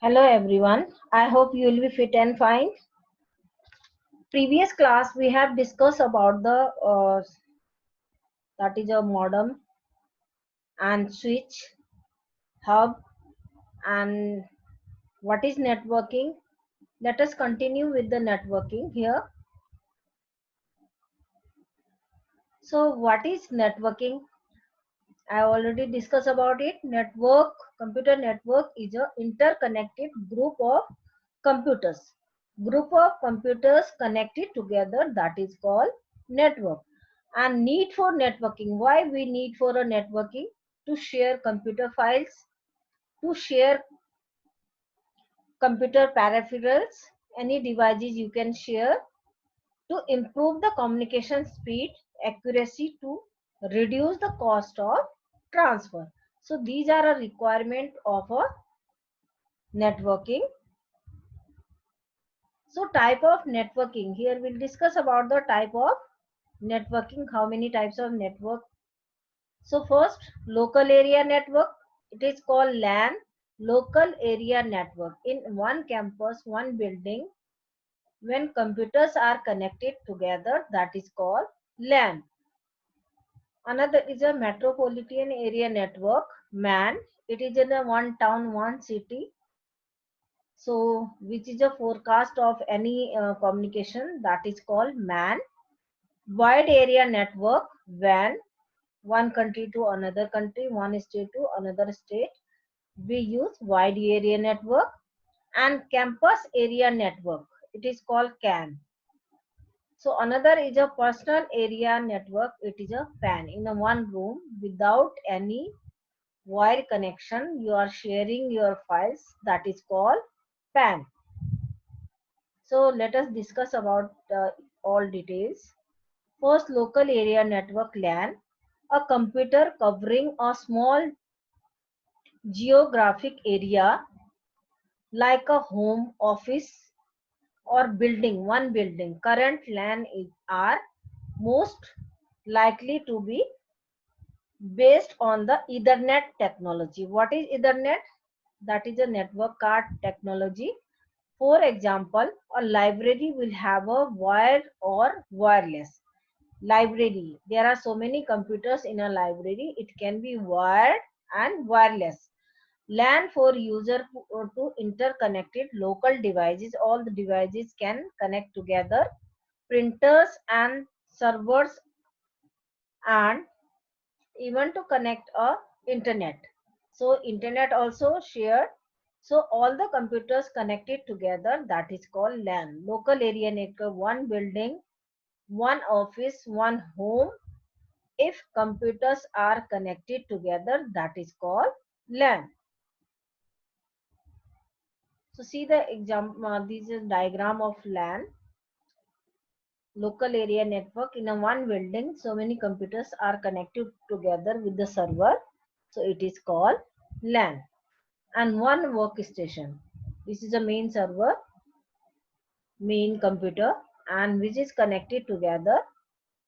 Hello everyone. I hope you will be fit and fine. Previous class we have discussed about the that is a modem and switch, hub, and what is networking. Let us continue with the networking here. So what is networking? I already discussed about it. Computer network is a interconnected group of computers. Group of computers connected together, that is called network. And need for networking. Why we need for a networking? To share computer files, to share computer peripherals, any devices you can share, to improve the communication speed, accuracy, to reduce the cost of transfer. So these are a requirement of a networking. So type of networking, here we'll discuss about the type of networking, how many types of network. So first, local area network, it is called LAN, local area network. In one campus, one building, when computers are connected together, that is called LAN. Another is a metropolitan area network, MAN. It is in a one town, one city. So, which is a forecast of any communication, that is called MAN. Wide area network, WAN. One country to another country, one state to another state. We use wide area network. And campus area network. It is called CAN. So another is a personal area network. It is a PAN. In a one room without any wire connection, you are sharing your files. That is called PAN. So let us discuss about all details. First, local area network LAN, a computer covering a small geographic area like a home, office, or building, one building. Current LAN are most likely to be based on the Ethernet technology. What is Ethernet? That is a network card technology. For example, a library will have a wired or wireless. Library, there are so many computers in a library, it can be wired and wireless. LAN for user to interconnected local devices, all the devices can connect together, printers and servers, and even to connect a internet. So internet also shared. So all the computers connected together, that is called LAN. Local area network, one building, one office, one home. If computers are connected together, that is called LAN. So see the example, this is diagram of LAN, local area network. In a one building, so many computers are connected together with the server. So it is called LAN. And one workstation. This is a main server, main computer, and which is connected together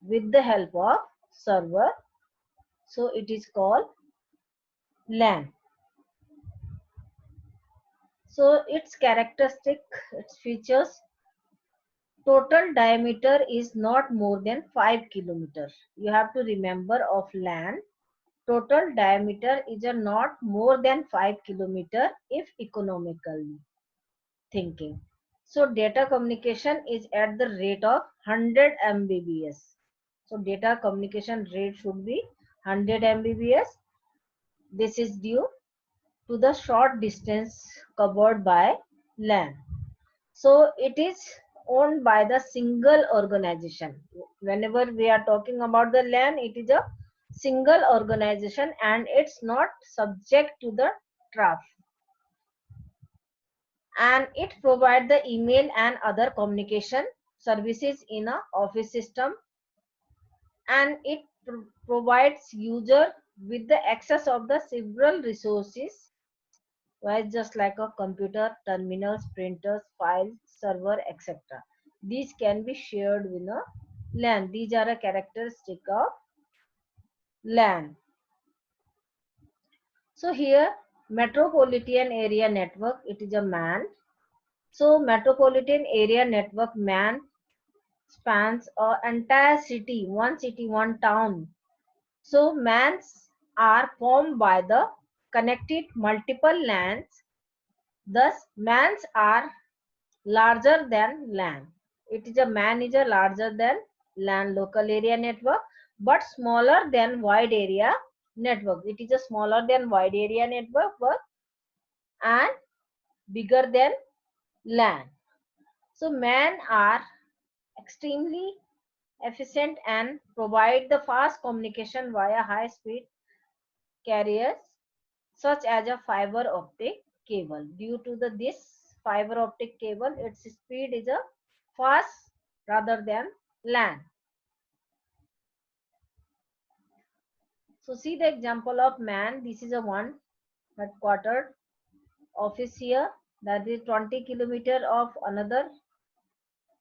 with the help of server. So it is called LAN. So its characteristic, its features, total diameter is not more than 5 kilometers. You have to remember of LAN. Total diameter is a not more than 5 kilometer if economically thinking. So data communication is at the rate of 100 Mbps. So data communication rate should be 100 Mbps. This is due to the short distance covered by LAN. So it is owned by the single organization. Whenever we are talking about the LAN, it is a single organization and it's not subject to the traffic. And it provides the email and other communication services in a office system, and it provides user with the access of the several resources, right, just like a computer, terminals, printers, files, server, etc. These can be shared with a LAN. These are a characteristic of LAN. So here Metropolitan area network, it is a MAN. So metropolitan area network MAN spans a entire city, one town. So MANs are formed by the connected multiple LANs. Thus MANs are larger than LAN. It is a MAN is a larger than LAN, local area network, but smaller than wide area network. It is a smaller than wide area network but and bigger than LAN. So MAN are extremely efficient and provide the fast communication via high speed carriers such as a fiber optic cable. Due to this fiber optic cable, its speed is a fast rather than LAN. So see the example of MAN. This is a one headquartered office here, that is 20 kilometer of another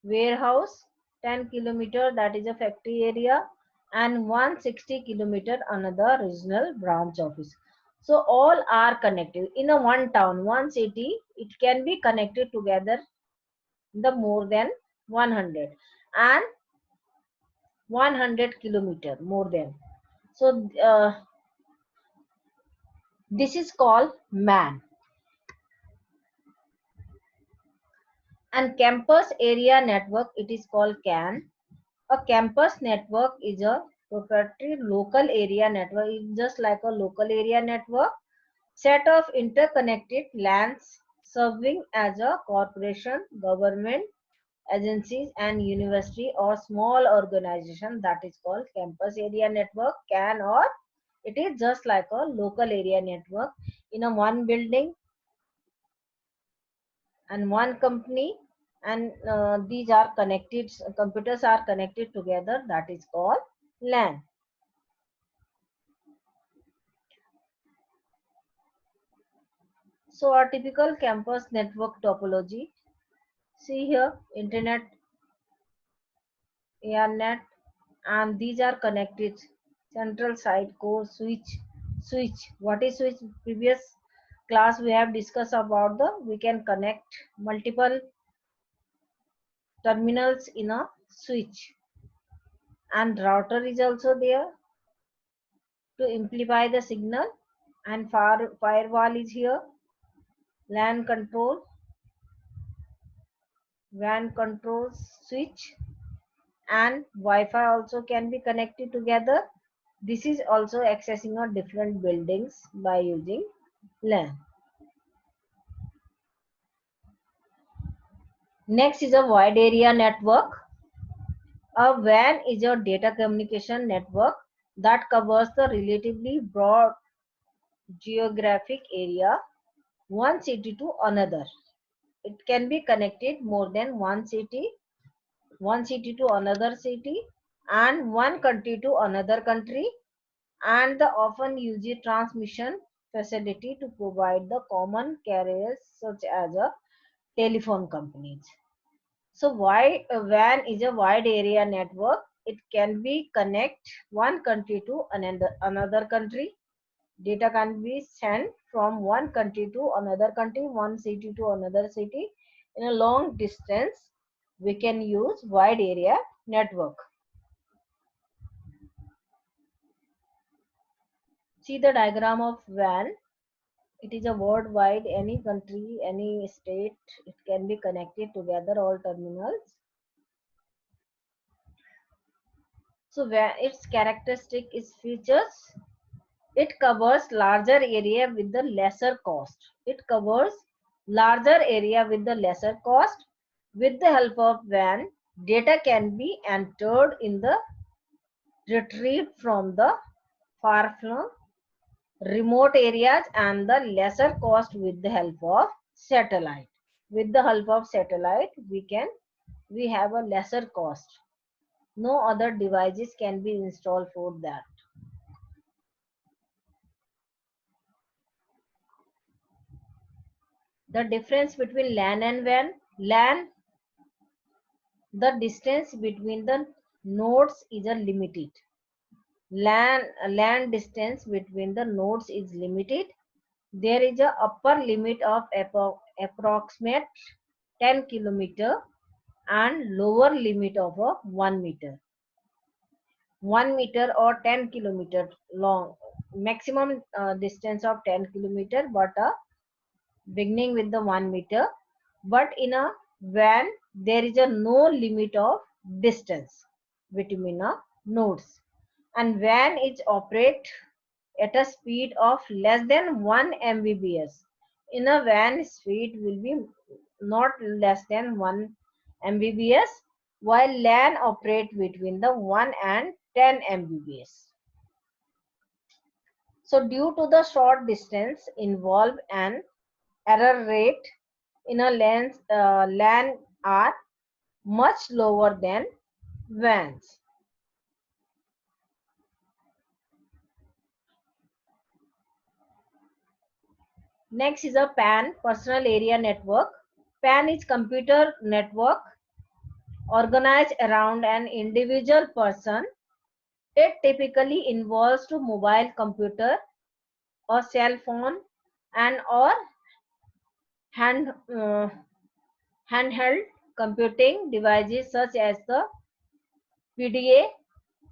warehouse, 10 kilometer that is a factory area, and 160 kilometer another regional branch office. So all are connected in a one town, one city. It can be connected together the more than 100 and 100 kilometer more than. So this is called MAN. And campus area network, it is called CAN. A campus network is a proprietary local area network. It's just like a local area network set of interconnected LANs serving as a corporation, government, agencies and university or small organization, that is called campus area network, CAN, or it is just like a local area network in a one building and one company, and these are connected, computers are connected together, that is called LAN. So our typical campus network topology, see here, internet, ARNet, and these are connected. Central site core switch. What is switch? Previous class we have discussed about the we can connect multiple terminals in a switch, and router is also there to amplify the signal, and firewall is here, LAN control, WAN control switch, and Wi-Fi also can be connected together. This is also accessing on different buildings by using LAN. Next is a wide area network. A WAN is a data communication network that covers the relatively broad geographic area, one city to another. It can be connected more than one city to another city, and one country to another country, and the often use transmission facility to provide the common carriers such as a telephone companies. So why WAN is a wide area network. It can be connect one country to another country. Data can be sent from one country to another country, one city to another city in a long distance. We can use wide area network. See the diagram of WAN. It is a worldwide, any country, any state, it can be connected together, all terminals. So where its characteristic is features, it covers larger area with the lesser cost. It covers larger area with the lesser cost. With the help of WAN, data can be entered in the retrieved from the far-flung remote areas, and the lesser cost with the help of satellite. With the help of satellite, we have a lesser cost. No other devices can be installed for that. The difference between LAN and WAN. LAN, the distance between the nodes is a limited. LAN distance between the nodes is limited. there is a upper limit of approximate 10 kilometer and lower limit of a 1 meter. 1 meter or 10 kilometer long, maximum distance of 10 kilometer, but beginning with the 1 meter. But in a van there is a no limit of distance between nodes, and van is operate at a speed of less than 1 mbps. In a van, speed will be not less than 1 mbps, while LAN operate between the 1 and 10 mbps. So due to the short distance involved, an error rate in a LAN are much lower than WANs. Next is a PAN, personal area network. PAN is computer network organized around an individual person. It typically involves to mobile computer or cell phone and or hand, handheld computing devices such as the PDA.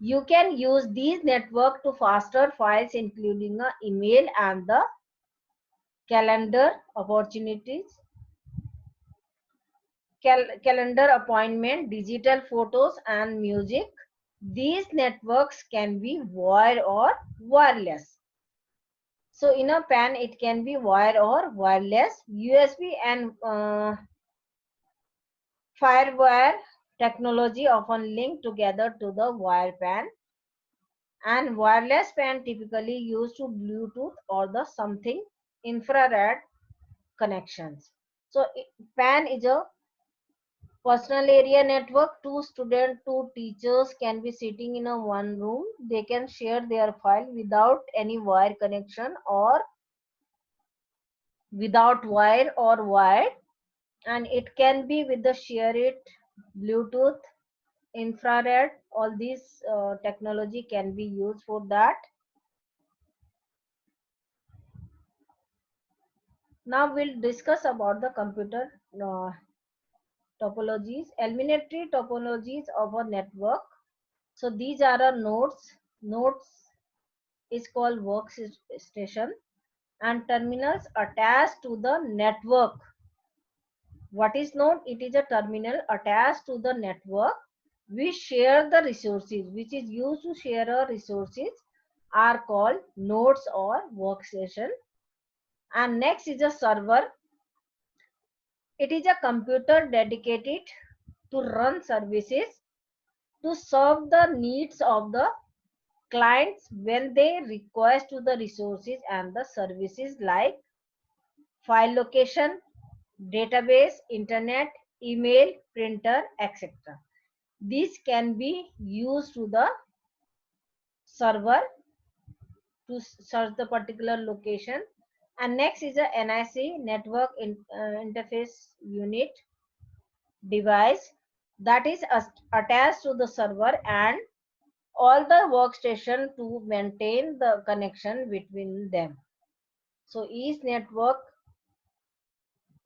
You can use these network to faster files including email and the calendar opportunities, calendar appointment, digital photos and music. These networks can be wired or wireless. So in a PAN, it can be wired or wireless. USB and FireWire technology often link together to the wire PAN, and wireless PAN typically used to Bluetooth or the something infrared connections. So PAN is a personal area network. Two students, two teachers can be sitting in a one room. They can share their file without any wire connection or without wire or wired, and it can be with the share it, Bluetooth, infrared. All these technology can be used for that. Now we'll discuss about the computer topologies, elementary topologies of a network. So these are our nodes. Nodes is called workstation, and terminals attached to the network. What is node? It is a terminal attached to the network. We share the resources, which is used to share our resources, are called nodes or workstation. And next is a server. It is a computer dedicated to run services to serve the needs of the clients when they request to the resources and the services like file location, database, internet, email, printer, etc. These can be used to the server to search the particular location. And next is a NIC, network interface unit device, that is attached to the server and all the workstation to maintain the connection between them. So each network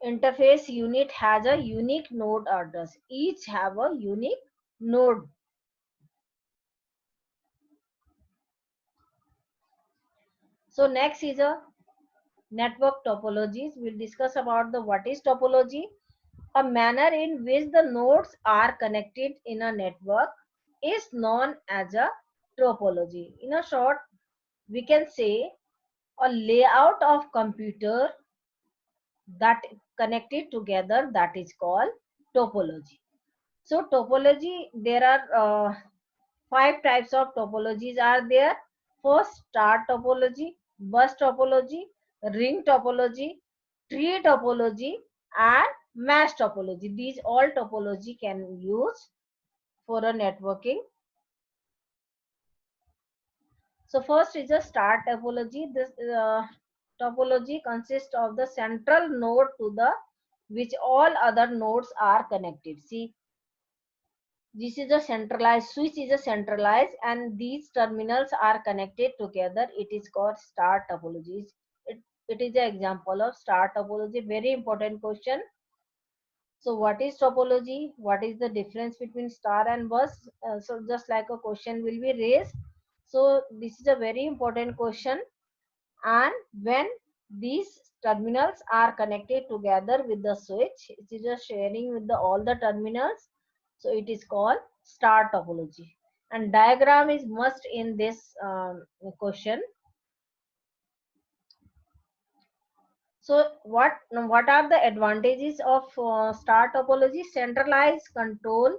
interface unit has a unique node address. Each have a unique node. So next is a network topologies. We'll discuss about the what is topology. A manner in which the nodes are connected in a network is known as a topology. In a short, we can say a layout of computer that connected together, that is called topology. So topology, there are 5 types of topologies are there. First, star topology, bus topology, ring topology, tree topology, and mesh topology. These all topology can use for a networking. So first is a star topology. This topology consists of the central node to the which all other nodes are connected. See, this is a centralized switch is a centralized and these terminals are connected together. It is called star topology. It is an example of star topology. Very important question. So what is topology? What is the difference between star and bus? So just like a question will be raised. So this is a very important question. And when these terminals are connected together with the switch, it is a sharing with the all the terminals. So it is called star topology. And diagram is must in this question. So what are the advantages of star topology? Centralized control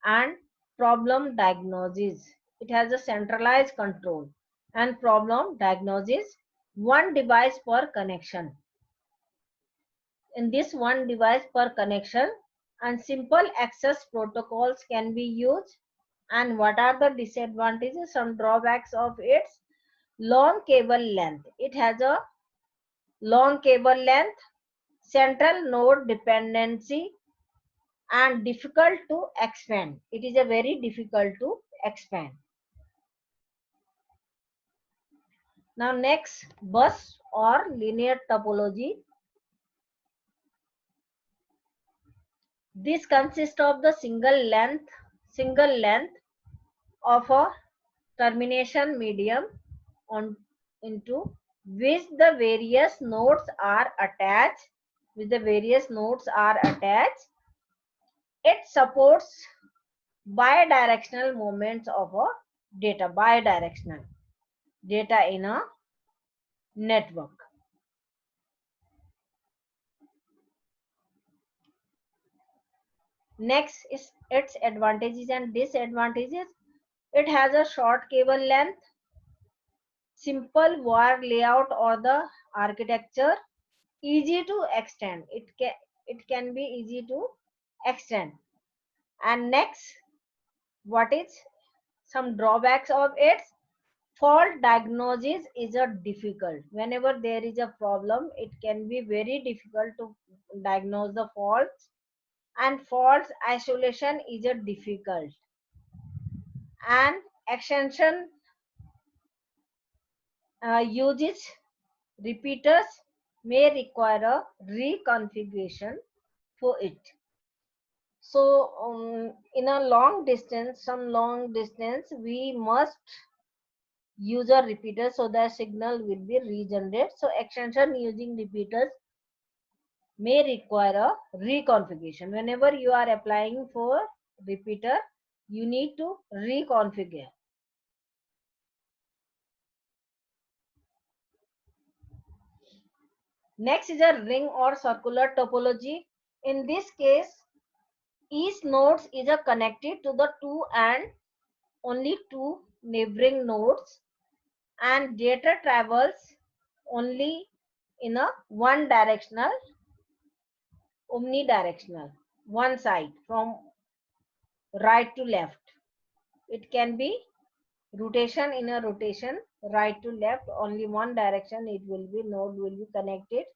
and problem diagnosis. It has a centralized control and problem diagnosis. One device per connection. In this one device per connection, and simple access protocols can be used. And what are the disadvantages? Some drawbacks of its long cable length. It has a long cable length, central node dependency, and difficult to expand. It is a very difficult to expand. Now next, bus or linear topology. This consists of the single length of a termination medium on into which the various nodes are attached. It supports bidirectional movements of a bidirectional data in a network. Next is its advantages and disadvantages. It has a short cable length, simple wire layout or the architecture, easy to extend. It can be easy to extend. And next, what is some drawbacks of its? Fault diagnosis is a difficult. Whenever there is a problem, it can be very difficult to diagnose the faults, and faults isolation is a difficult. And extension uses repeaters may require a reconfiguration for it. So in a long distance, we must use a repeater so the signal will be regenerated. So extension using repeaters may require a reconfiguration. Whenever you are applying for repeater, you need to reconfigure. Next is a ring or circular topology. In this case, each node is a connected to the two and only two neighboring nodes, and data travels only in a one directional, omnidirectional, one side from right to left. It can be rotation in a rotation, right to left, only one direction. It will be node will be connected.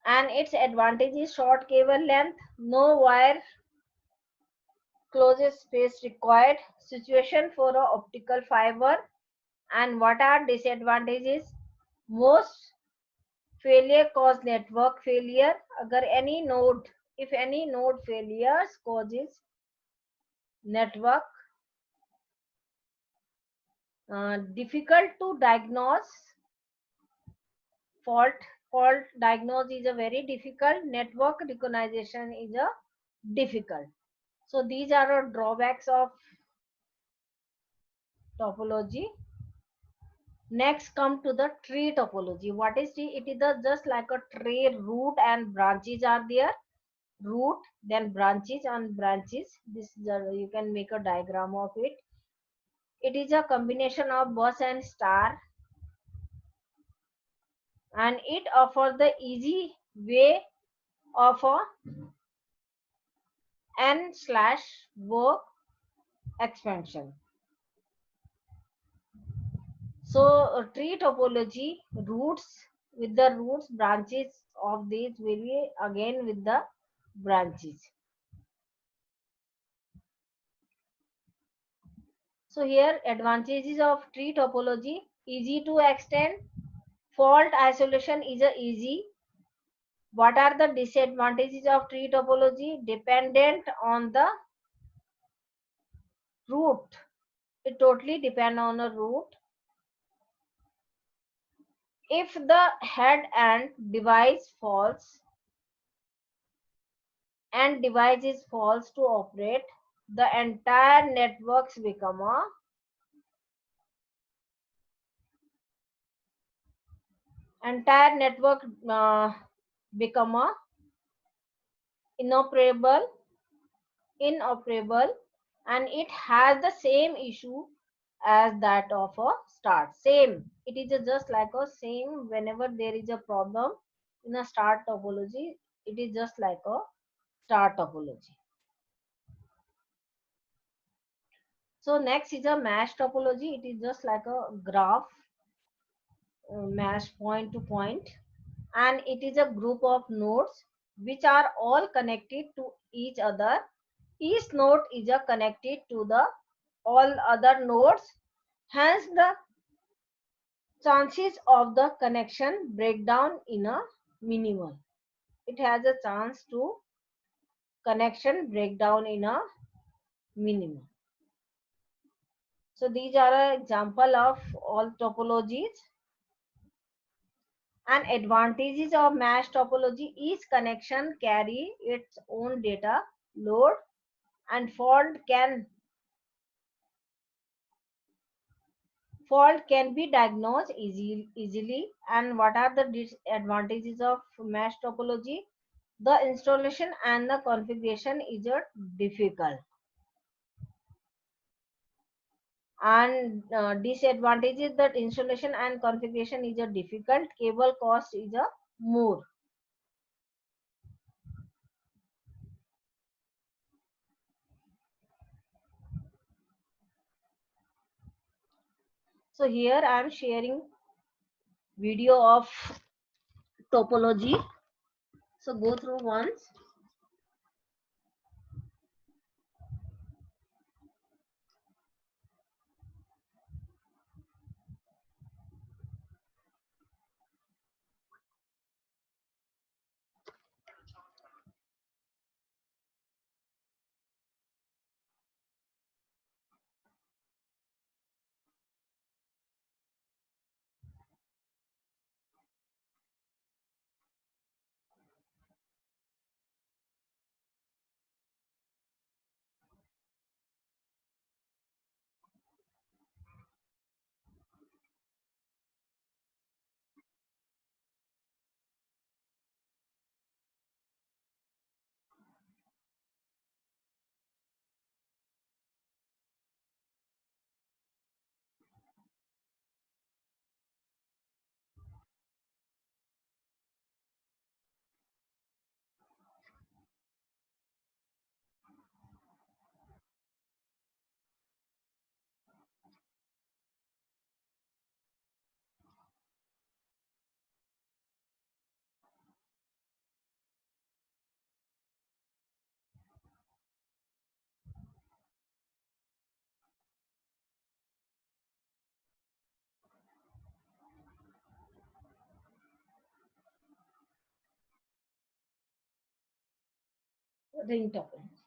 And its advantage is short cable length, no wire closest space required, situation for a optical fiber. And what are disadvantages? Most failure cause network failure. अगर any node, if any node failures causes network, difficult to diagnose fault. Fault diagnosis is a very difficult. Network recognition is a difficult. So these are the drawbacks of topology. Next, come to the tree topology. What is tree? It is just like a tree. Root and branches are there. Root, then branches and branches. This is you can make a diagram of it. It is a combination of bus and star, and it offers the easy way of a n/work expansion. So tree topology, roots with the roots, branches of these will be again with the branches. So here advantages of tree topology: easy to extend, fault isolation is a easy. What are the disadvantages of tree topology? Dependent on the root. It totally depends on a root. If the head and device falls and device is false to operate, the entire network become a inoperable inoperable, and it has the same issue as that of a start. Same, it is just like a same. Whenever there is a problem in a start topology, it is just like a star topology. So next is a mesh topology. It is just like a graph, mesh point to point, and it is a group of nodes which are all connected to each other. Each node is a connected to the all other nodes. Hence, the chances of the connection breakdown in a minimal. It has a chance to connection breakdown in a minimal. So these are an example of all topologies. And advantages of mesh topology: each connection carry its own data load, and fault can be diagnosed easily. And what are the disadvantages of mesh topology? The installation and the configuration is difficult. And disadvantages: that installation and configuration is difficult. Cable cost is more. So here I am sharing video of topology. So go through once. Ring topology.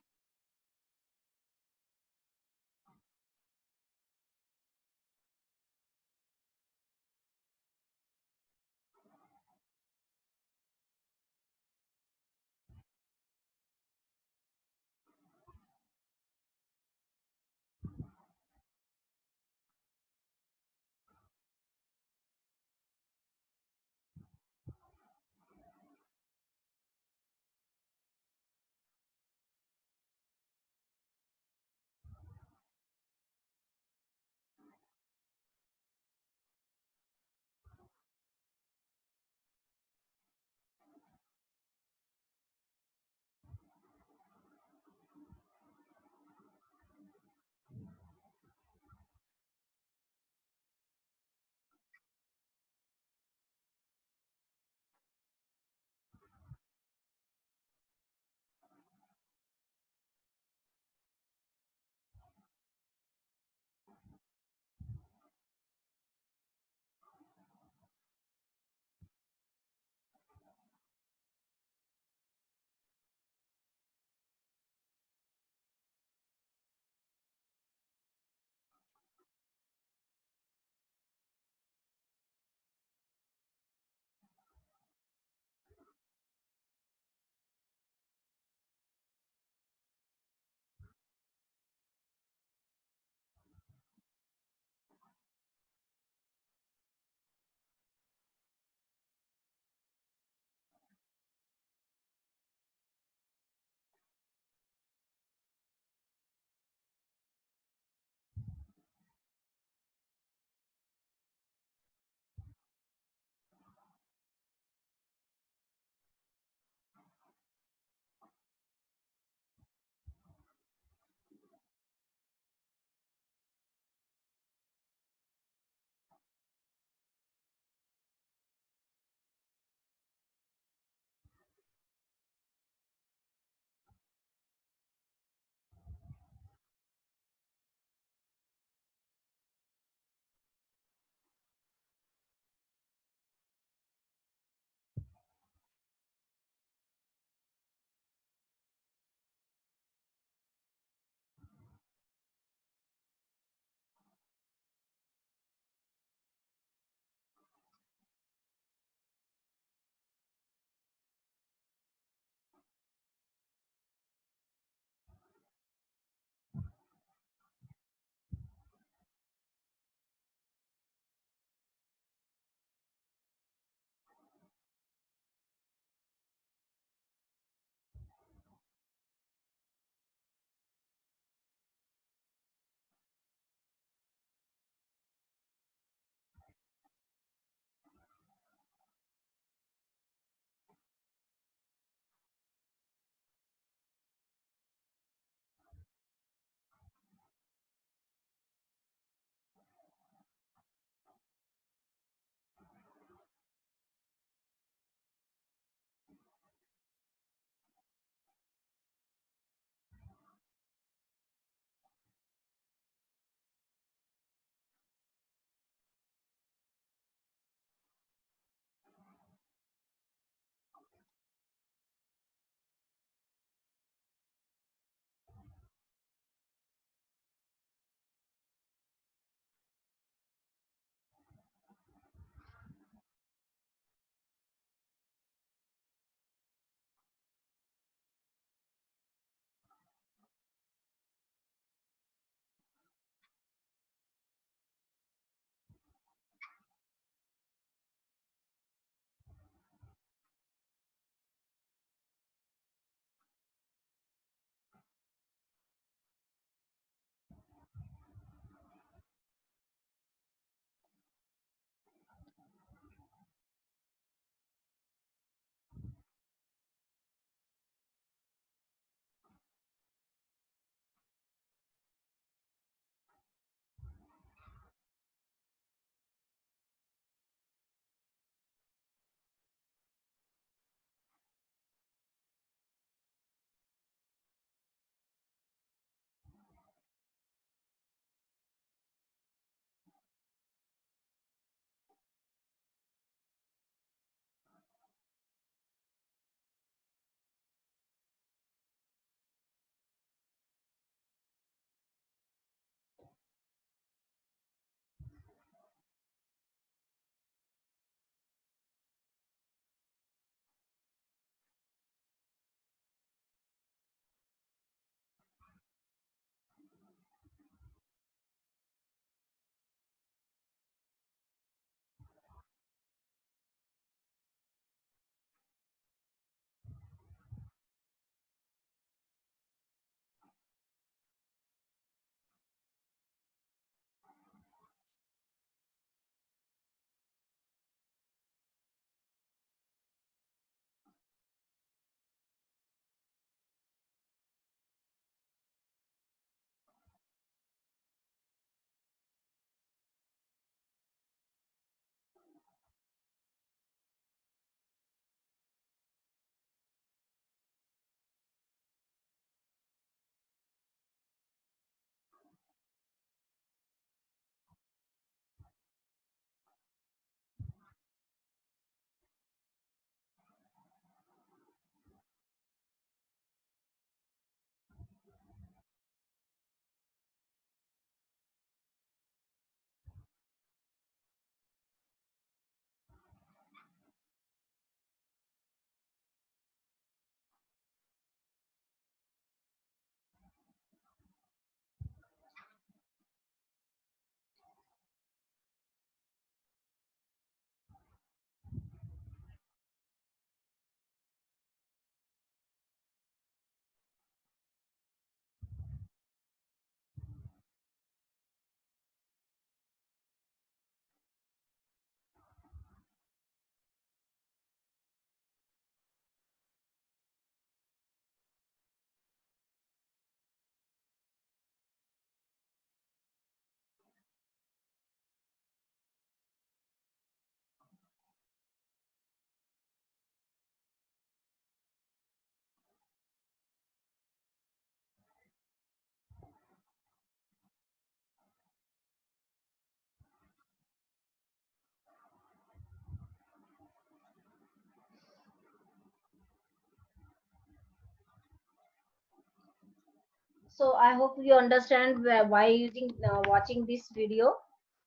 So I hope you understand why using watching this video.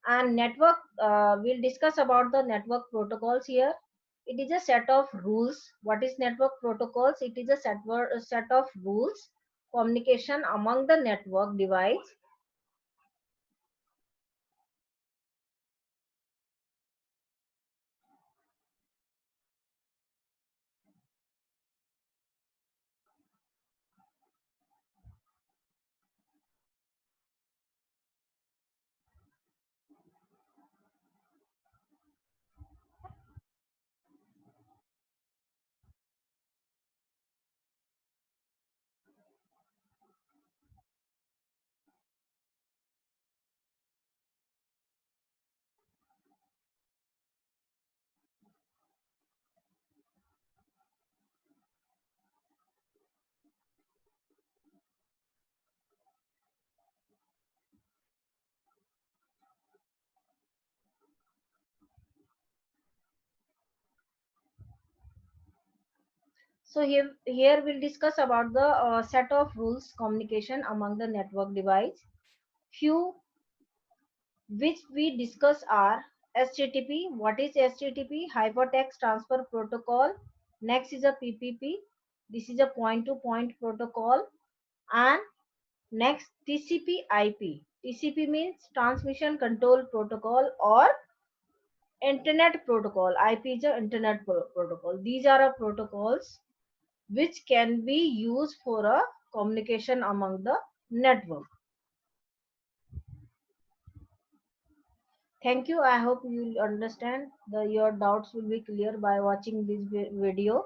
And network, we'll discuss about the network protocols here. It is a set of rules. What is network protocols? It is a set of rules communication among the network device. So here we'll discuss about the set of rules communication among the network device. Few which we discuss are HTTP. What is HTTP? Hypertext Transfer Protocol. Next is a PPP. This is a point-to-point protocol. And next TCP/IP. TCP means Transmission Control Protocol or Internet Protocol. IP is a Internet Protocol. These are protocols which can be used for a communication among the network. Thank you. I hope you will understand. Your doubts will be clear by watching this video.